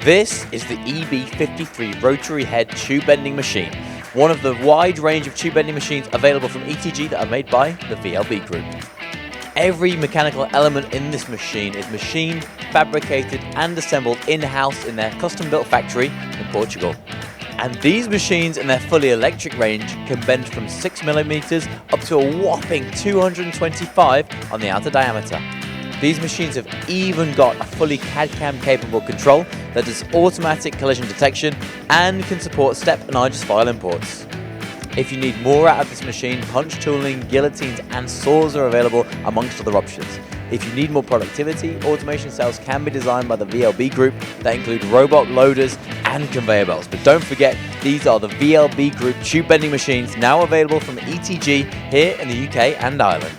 This is the EB53 rotary head tube bending machine, one of the wide range of tube bending machines available from ETG that are made by the VLB Group. Every mechanical element in this machine is machined, fabricated and assembled in-house in their custom-built factory in Portugal. And these machines in their fully electric range can bend from 6mm up to a whopping 225 on the outer diameter. These machines have even got a fully CAD/CAM capable control that does automatic collision detection and can support step and IGES file imports. If you need more out of this machine, punch tooling, guillotines and saws are available amongst other options. If you need more productivity, automation cells can be designed by the VLB Group that include robot loaders and conveyor belts. But don't forget, these are the VLB Group tube bending machines now available from ETG here in the UK and Ireland.